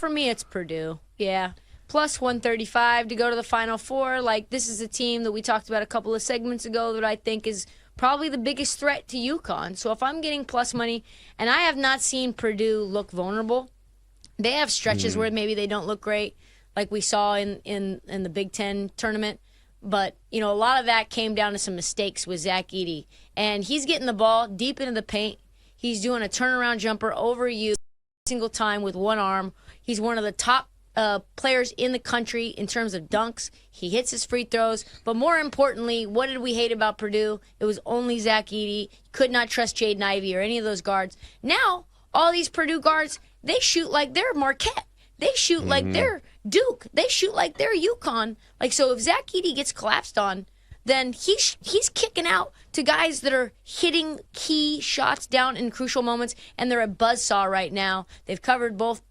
for me, it's Purdue. Yeah. Plus 135 to go to the Final Four. Like, this is a team that we talked about a couple of segments ago that I think is probably the biggest threat to UConn. So if I'm getting plus money, and I have not seen Purdue look vulnerable, they have stretches where maybe they don't look great, like we saw in the Big Ten tournament. But, a lot of that came down to some mistakes with Zach Edey. And he's getting the ball deep into the paint. He's doing a turnaround jumper over you single time with one arm. He's one of the top players in the country in terms of dunks. He hits his free throws. But more importantly, what did we hate about Purdue? It was only Zach Edey. Could not trust Jaden Ivey or any of those guards. Now, all these Purdue guards, they shoot like they're Marquette. They shoot like they're Duke. They shoot like they're UConn. Like, so if Zach Edey gets collapsed on, then he's kicking out to guys that are hitting key shots down in crucial moments, and they're a buzzsaw right now. They've covered both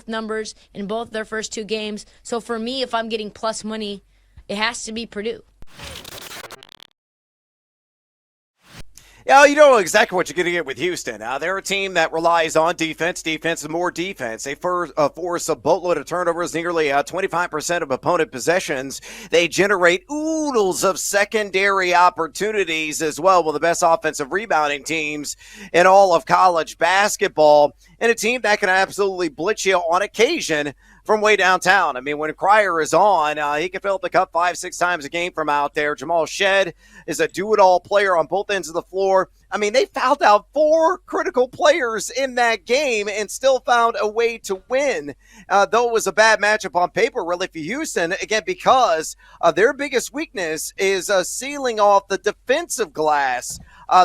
numbers in both their first two games. So for me, if I'm getting plus money, it has to be Purdue. Yeah, you know exactly what you're going to get with Houston. They're a team that relies on defense, and more defense. They force a boatload of turnovers, nearly 25% of opponent possessions. They generate oodles of secondary opportunities as well, one of the best offensive rebounding teams in all of college basketball, and a team that can absolutely blitz you on occasion from way downtown. I mean, when Cryer is on, he can fill up the cup 5-6 times a game from out there. Jamal Shed is a do-it-all player on both ends of the floor. I mean, they fouled out 4 critical players in that game and still found a way to win, though it was a bad matchup on paper, really, for Houston, again, because their biggest weakness is sealing off the defensive glass.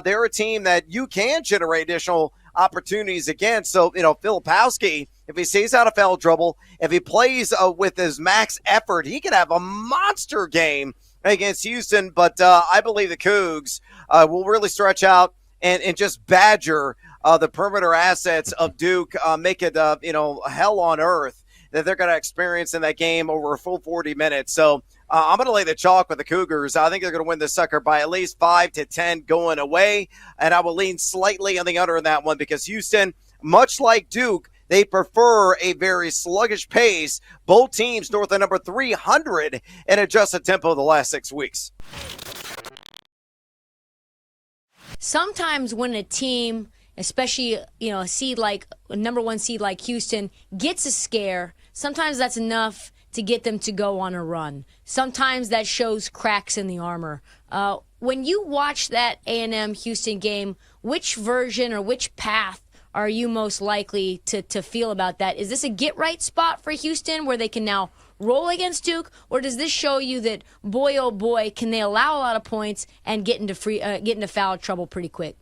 They're a team that you can generate additional opportunities against. So, Filipowski, if he stays out of foul trouble, if he plays with his max effort, he could have a monster game against Houston. But I believe the Cougs will really stretch out and just badger the perimeter assets of Duke, make it, hell on earth that they're going to experience in that game over a full 40 minutes. So I'm going to lay the chalk with the Cougars. I think they're going to win this sucker by at least 5 to 10 going away. And I will lean slightly on the under in that one because Houston, much like Duke, they prefer a very sluggish pace. Both teams north of number 300 and adjusted tempo the last 6 weeks. Sometimes when a team, especially a number 1 seed like Houston, gets a scare, sometimes that's enough to get them to go on a run. Sometimes that shows cracks in the armor. When you watch that A&M Houston game, which version or which path are you most likely to feel about that? Is this a get-right spot for Houston where they can now roll against Duke, or does this show you that, boy, oh boy, can they allow a lot of points and get into foul trouble pretty quick?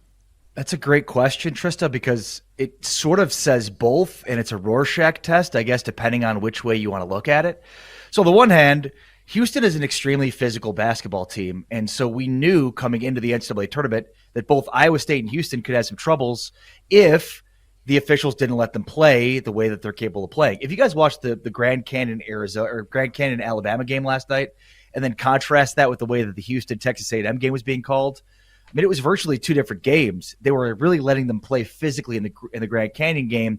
That's a great question, Trista, because it sort of says both, and it's a Rorschach test, I guess, depending on which way you want to look at it. So on the one hand, Houston is an extremely physical basketball team, and so we knew coming into the NCAA tournament that both Iowa State and Houston could have some troubles if the officials didn't let them play the way that they're capable of playing. If you guys watched the Grand Canyon, Arizona, or Grand Canyon, Alabama game last night, and then contrast that with the way that the Houston, Texas A&M game was being called, I mean, it was virtually 2 different games. They were really letting them play physically in the Grand Canyon game,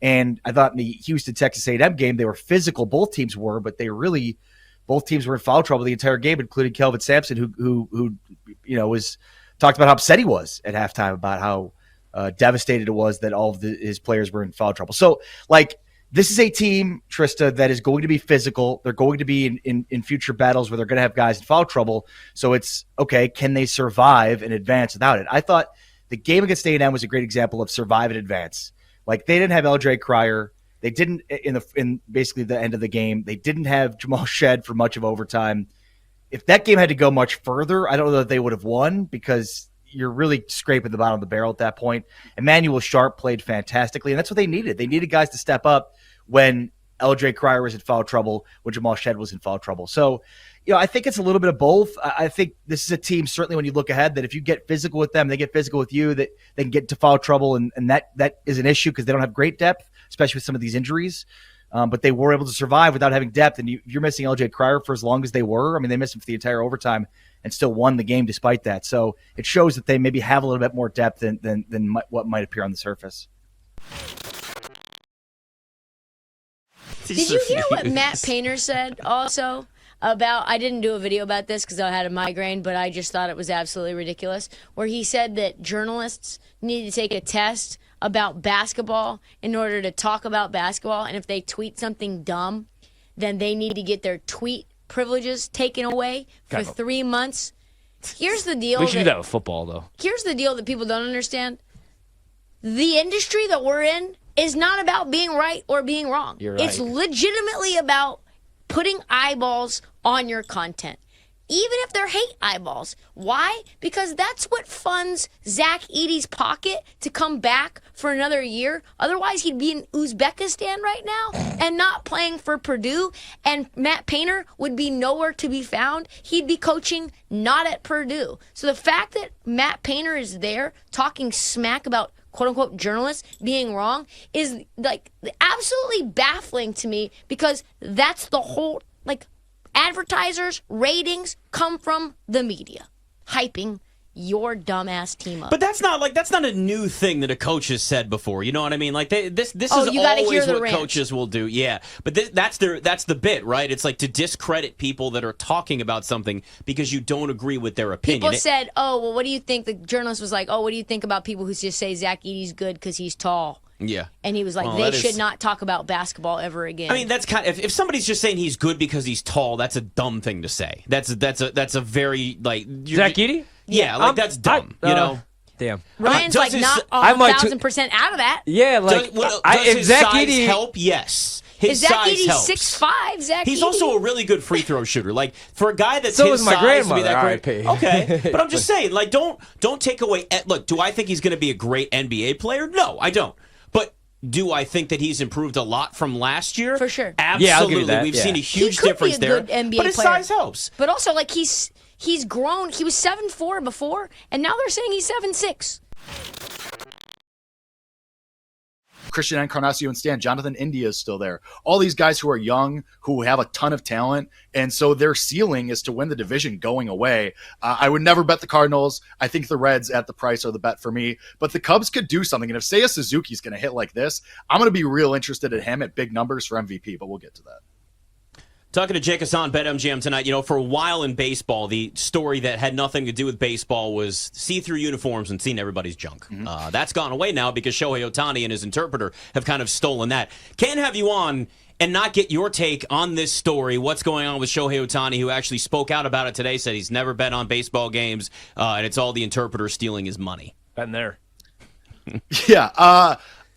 and I thought in the Houston, Texas A&M game, they were physical. Both teams were, but both teams were in foul trouble the entire game, including Kelvin Sampson, who was talked about how upset he was at halftime about how devastated it was that all of his players were in foul trouble. So, this is a team, Trista, that is going to be physical. They're going to be in future battles where they're going to have guys in foul trouble. So it's, okay, can they survive and advance without it? I thought the game against A&M was a great example of survive and advance. They didn't have LJ Cryer. They didn't in basically the end of the game. They didn't have Jamal Shed for much of overtime. If that game had to go much further, I don't know that they would have won because you're really scraping the bottom of the barrel at that point. Emmanuel Sharp played fantastically, and that's what they needed. They needed guys to step up when LJ Cryer was in foul trouble, when Jamal Shed was in foul trouble. So, I think it's a little bit of both. I think this is a team, certainly when you look ahead, that if you get physical with them, they get physical with you, that they can get into foul trouble, and that is an issue because they don't have great depth, especially with some of these injuries. But they were able to survive without having depth, and you're missing LJ Cryer for as long as they were. I mean, they missed him for the entire overtime and still won the game despite that. So it shows that they maybe have a little bit more depth than what might appear on the surface. Did you hear what Matt Painter said also about, I didn't do a video about this because I had a migraine, but I just thought it was absolutely ridiculous, where he said that journalists need to take a test about basketball in order to talk about basketball, and if they tweet something dumb, then they need to get their tweet privileges taken away for 3 months. Here's the deal. We should do that with football, though. Here's the deal that people don't understand. The industry that we're in is not about being right or being wrong. You're right. It's legitimately about putting eyeballs on your content, even if they're hate eyeballs. Why? Because that's what funds Zach Edey's pocket to come back for another year. Otherwise, he'd be in Uzbekistan right now and not playing for Purdue. And Matt Painter would be nowhere to be found. He'd be coaching not at Purdue. So the fact that Matt Painter is there talking smack about quote-unquote journalists being wrong is like absolutely baffling to me, because that's the whole, like, advertisers, ratings come from the media hyping your dumbass team up. But that's not a new thing that a coach has said before. You know what I mean? Like this is you gotta hear always the what rant. coaches will do. Yeah, but that's the bit, right? It's like to discredit people that are talking about something because you don't agree with their opinion. People said, "Oh, well, what do you think?" The journalist was like, "Oh, what do you think about people who just say Zach Edey's good because he's tall?" Yeah. And he was like, Well, they that should is- not talk about basketball ever again. I mean, that's kind of, if somebody's just saying he's good because he's tall, that's a dumb thing to say. That's a very, like, Zach Edey? Yeah, like that's dumb. You know. Damn. Ryan's does like his- not I'm like 1,000% out of that. Yeah, like Does if his Zach size Edey help? Yes. His Is Zach size Edey helps. 6'5"? Zach He's Edey? also a really good free throw shooter. Like, for a guy that's So his is my size to be that grandmother, great. RIP. Okay, but I'm just saying, like, don't take away. Look, do I think he's going to be a great NBA player? No, I don't. But do I think that he's improved a lot from last year? For sure. Absolutely. Yeah, I'll give you that, We've yeah. seen a huge He could difference be a there. good NBA but his player. size helps. But also, like, he's grown. He was 7'4" before, and now they're saying he's 7'6". Christian Encarnacio and Stan, Jonathan India is still there. All these guys who are young, who have a ton of talent, and so their ceiling is to win the division going away. I would never bet the Cardinals. I think the Reds at the price are the bet for me, but the Cubs could do something. And if Seiya Suzuki's going to hit like this, I'm going to be real interested in him at big numbers for MVP, but we'll get to that. Talking to Jake Hassan, BetMGM tonight. You know, for a while in baseball, the story that had nothing to do with baseball was see-through uniforms and seeing everybody's junk. That's gone away now because Shohei Ohtani and his interpreter have kind of stolen that. Can't have you on and not get your take on this story. What's going on with Shohei Ohtani, who actually spoke out about it today, said he's never bet on baseball games, and it's all the interpreter stealing his money. been there. Yeah,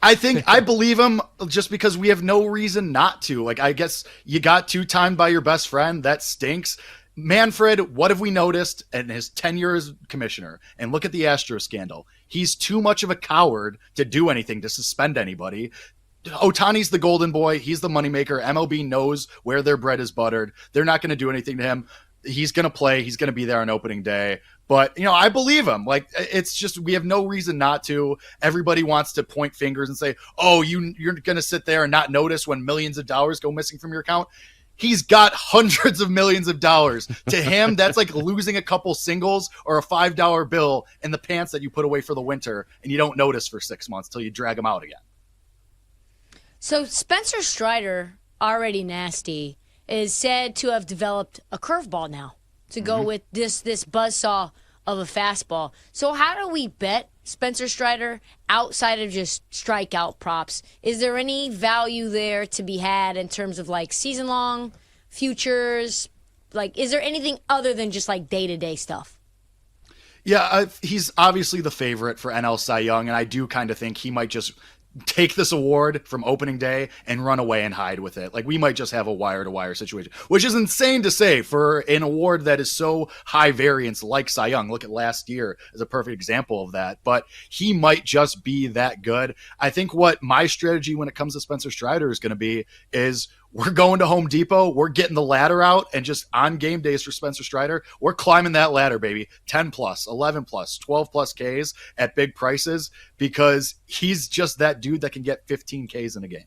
I think I believe him just because we have no reason not to. Like, I guess you got two-timed by your best friend. That stinks. Manfred, what have we noticed in his tenure as commissioner? And look at the Astro scandal. He's too much of a coward to do anything, to suspend anybody. Otani's the golden boy. He's the moneymaker. MLB knows where their bread is buttered. They're not going to do anything to him. He's going to play. He's going to be there on opening day. But, you know, I believe him. Like, it's just, we have no reason not to. Everybody wants to point fingers and say, oh, you're going to sit there and not notice when millions of dollars go missing from your account. He's got hundreds of millions of dollars. To him, that's like losing a couple singles or a $5 bill in the pants that you put away for the winter and you don't notice for 6 months till you drag them out again. So Spencer Strider, already nasty, is said to have developed a curveball now to go with this buzzsaw of a fastball. So how do we bet Spencer Strider outside of just strikeout props? Is there any value there to be had in terms of like season-long futures? Like, is there anything other than just like day-to-day stuff? Yeah, he's obviously the favorite for NL Cy Young, and I do kind of think he might just take this award from opening day and run away and hide with it. Like, we might just have a wire-to-wire situation, which is insane to say for an award that is so high variance like Cy Young. Look at last year as a perfect example of that, but he might just be that good. I think what my strategy when it comes to Spencer Strider is going to be is we're going to Home Depot, we're getting the ladder out, and just on game days for Spencer Strider, we're climbing that ladder, baby. 10 plus, 11 plus, 12 plus Ks at big prices, because he's just that dude that can get 15 Ks in a game.